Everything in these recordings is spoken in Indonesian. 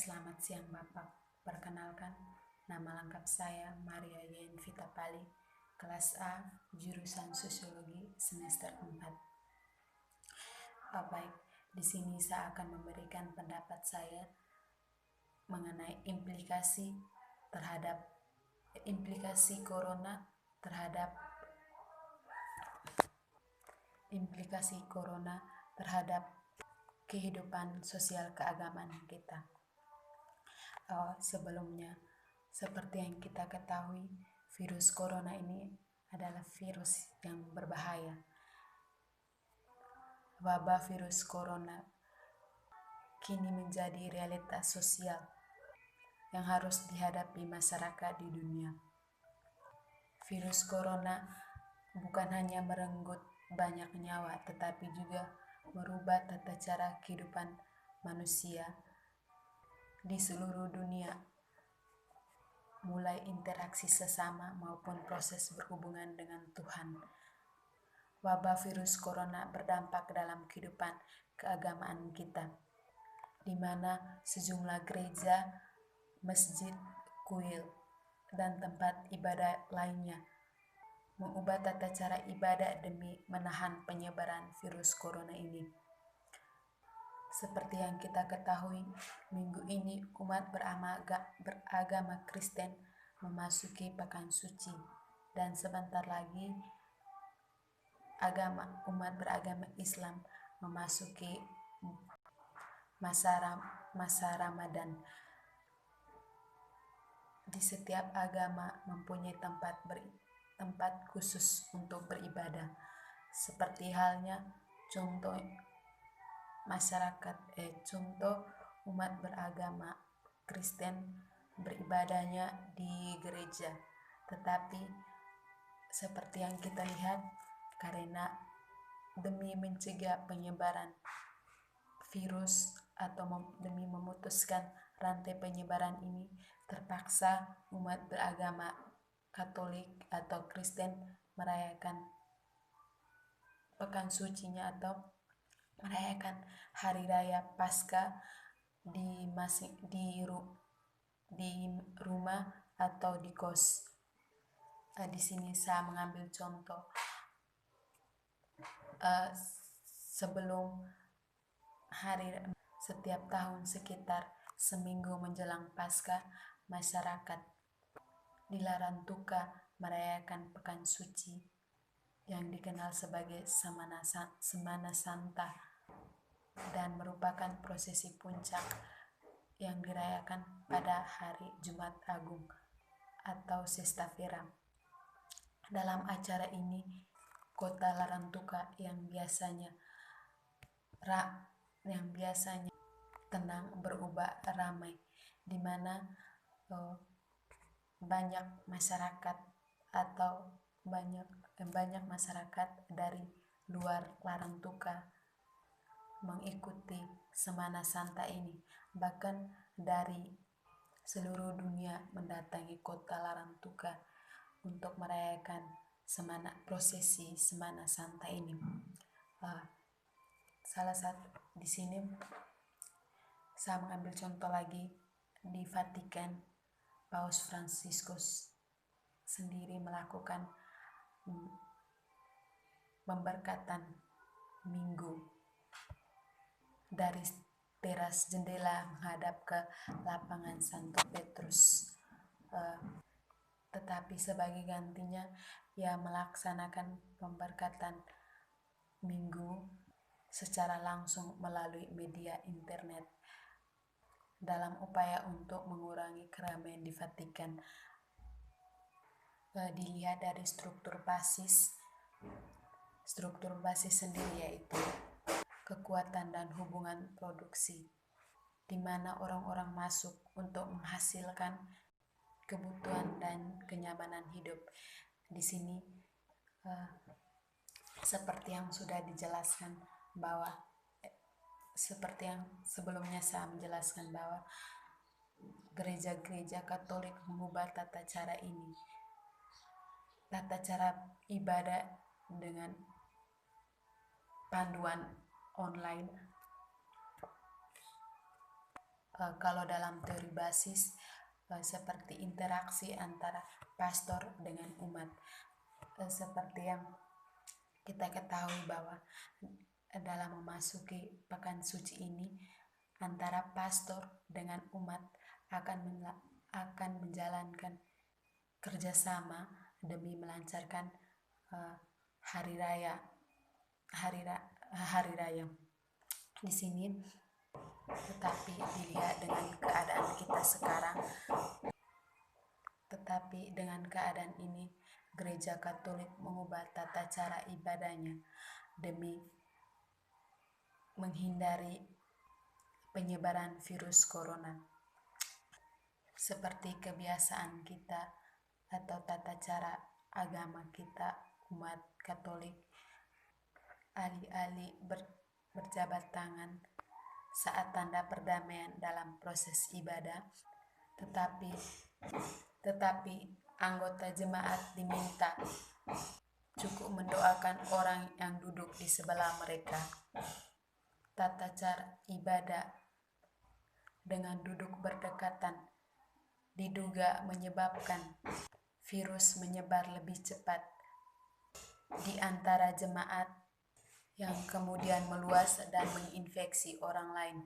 Selamat siang Bapak. Perkenalkan, nama lengkap saya Maria Yen Vitapali, kelas A, jurusan Sosiologi semester 4. Baik, di sini saya akan memberikan pendapat saya mengenai implikasi corona terhadap kehidupan sosial keagamaan kita. Sebelumnya, seperti yang kita ketahui, virus corona ini adalah virus yang berbahaya. Wabah virus corona kini menjadi realitas sosial yang harus dihadapi masyarakat di dunia. Virus corona bukan hanya merenggut banyak nyawa, tetapi juga merubah tata cara kehidupan manusia di seluruh dunia, mulai interaksi sesama maupun proses berhubungan dengan Tuhan. Wabah virus corona berdampak dalam kehidupan keagamaan kita, di mana sejumlah gereja, masjid, kuil, dan tempat ibadah lainnya mengubah tata cara ibadah demi menahan penyebaran virus corona ini. Seperti yang kita ketahui, minggu ini umat beragama Kristen memasuki pekan suci, dan sebentar lagi umat beragama Islam memasuki masa Ramadan. Di setiap agama mempunyai tempat khusus untuk beribadah, seperti halnya contoh umat beragama Kristen beribadahnya di gereja. Tetapi seperti yang kita lihat, karena demi mencegah penyebaran virus atau demi memutuskan rantai penyebaran ini, terpaksa umat beragama Katolik atau Kristen merayakan pekan sucinya atau merayakan hari raya Paskah di rumah atau di kos. Di sini saya mengambil contoh setiap tahun sekitar seminggu menjelang Paskah, masyarakat di Larantuka merayakan pekan suci yang dikenal sebagai Semana Santa, dan merupakan prosesi puncak yang dirayakan pada hari Jumat Agung atau Sestafera. Dalam acara ini, kota Larantuka yang biasanya tenang berubah ramai, di mana banyak masyarakat dari luar Larantuka mengikuti Semana Santa ini. Bahkan dari seluruh dunia mendatangi kota Larantuka untuk merayakan prosesi Semana Santa ini. Salah satu di sini saya mengambil contoh lagi di Vatikan. Paus Fransiskus sendiri melakukan pemberkatan minggu dari teras jendela menghadap ke lapangan Santo Petrus. Tetapi sebagai gantinya, ia melaksanakan pemberkatan minggu secara langsung melalui media internet, dalam upaya untuk mengurangi keramaian di Vatikan. Dilihat dari struktur basis sendiri, yaitu kekuatan dan hubungan produksi, di mana orang-orang masuk untuk menghasilkan kebutuhan dan kenyamanan hidup. Di sini seperti yang sudah dijelaskan bahwa seperti yang sebelumnya saya menjelaskan bahwa gereja-gereja Katolik mengubah tata cara ibadah dengan panduan online Kalau dalam teori basis seperti interaksi antara pastor dengan umat, seperti yang kita ketahui bahwa dalam memasuki pekan suci ini antara pastor dengan umat akan menjalankan kerjasama demi melancarkan hari raya. Di sini tetapi dilihat dengan keadaan kita sekarang, tetapi dengan keadaan ini Gereja Katolik mengubah tata cara ibadahnya demi menghindari penyebaran virus corona. Seperti kebiasaan kita atau tata cara agama kita, umat Katolik, alih-alih berjabat tangan saat tanda perdamaian dalam proses ibadah, tetapi anggota jemaat diminta cukup mendoakan orang yang duduk di sebelah mereka. Tata cara ibadah dengan duduk berdekatan diduga menyebabkan virus menyebar lebih cepat di antara jemaat yang kemudian meluas dan menginfeksi orang lain.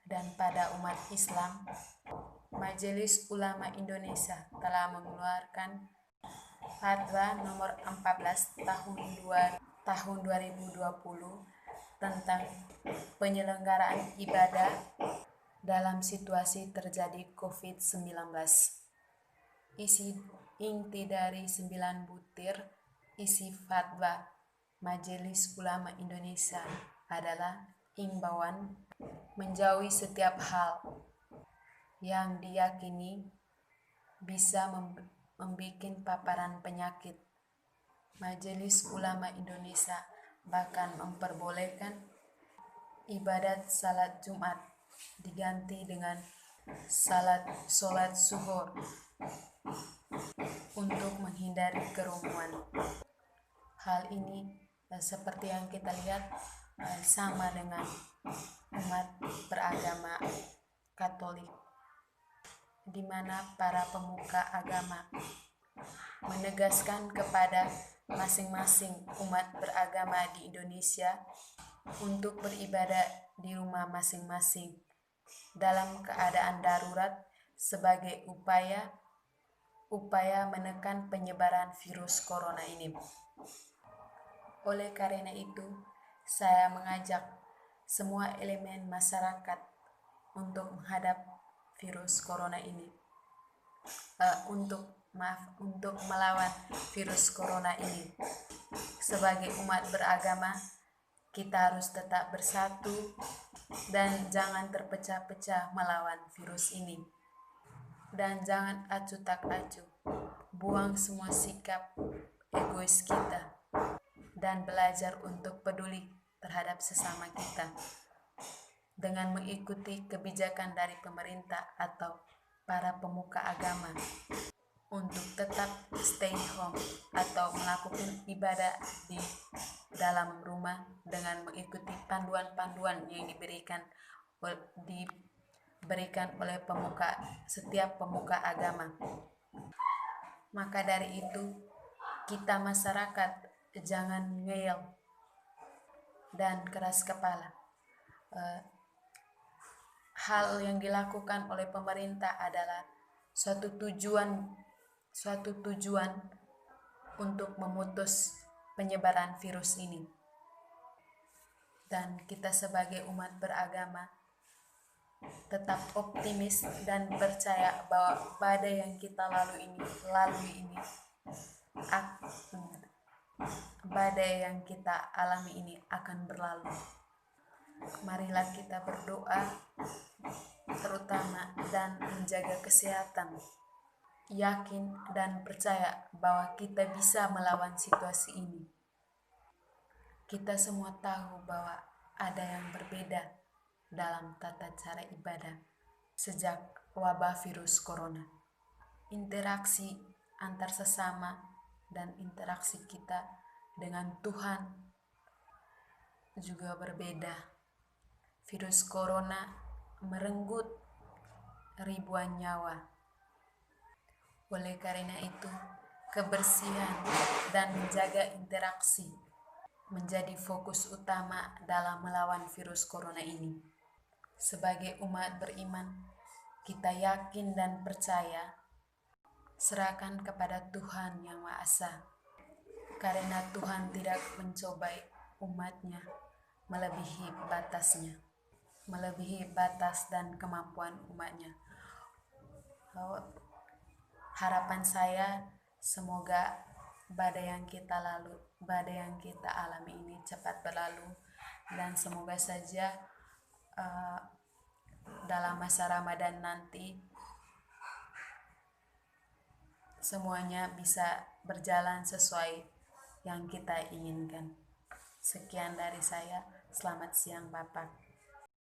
Dan pada umat Islam, Majelis Ulama Indonesia telah mengeluarkan Fatwa nomor 14 tahun 2020 tentang penyelenggaraan ibadah dalam situasi terjadi COVID-19. Isi inti dari 9 butir isi fatwa Majelis Ulama Indonesia adalah imbauan menjauhi setiap hal yang diyakini bisa membuat paparan penyakit. Majelis Ulama Indonesia bahkan memperbolehkan ibadat salat Jumat diganti dengan salat zuhur untuk menghindari kerumunan. Hal ini seperti yang kita lihat sama dengan umat beragama Katolik, di mana para pemuka agama menegaskan kepada masing-masing umat beragama di Indonesia untuk beribadah di rumah masing-masing dalam keadaan darurat sebagai upaya menekan penyebaran virus corona ini. Oleh karena itu, saya mengajak semua elemen masyarakat untuk menghadap virus corona ini, untuk melawan virus corona ini. Sebagai umat beragama, kita harus tetap bersatu dan jangan terpecah-pecah melawan virus ini. Dan jangan acuh tak acuh, buang semua sikap egois kita dan belajar untuk peduli terhadap sesama kita dengan mengikuti kebijakan dari pemerintah atau para pemuka agama untuk tetap stay home atau melakukan ibadah di dalam rumah dengan mengikuti panduan-panduan yang diberikan oleh setiap pemuka agama. Maka dari itu, kita masyarakat jangan ngeyel dan keras kepala. Hal yang dilakukan oleh pemerintah adalah suatu tujuan untuk memutus penyebaran virus ini. Dan kita sebagai umat beragama tetap optimis dan percaya bahwa badai yang kita lalui ini, badai yang kita alami ini akan berlalu. Marilah kita berdoa terutama dan menjaga kesehatan, yakin dan percaya bahwa kita bisa melawan situasi ini. Kita semua tahu bahwa ada yang berbeda dalam tata cara ibadah sejak wabah virus corona. Interaksi antar sesama dan interaksi kita dengan Tuhan juga berbeda. Virus corona merenggut ribuan nyawa. Oleh karena itu, kebersihan dan menjaga interaksi menjadi fokus utama dalam melawan virus corona ini. Sebagai umat beriman, kita yakin dan percaya, serahkan kepada Tuhan Yang Maha Esa, karena Tuhan tidak mencobai umatnya melebihi batasnya, melebihi batas dan kemampuan umatnya. Harapan saya semoga badai yang kita alami ini cepat berlalu, dan semoga saja dalam masa Ramadan nanti semuanya bisa berjalan sesuai yang kita inginkan. Sekian dari saya. Selamat siang Bapak.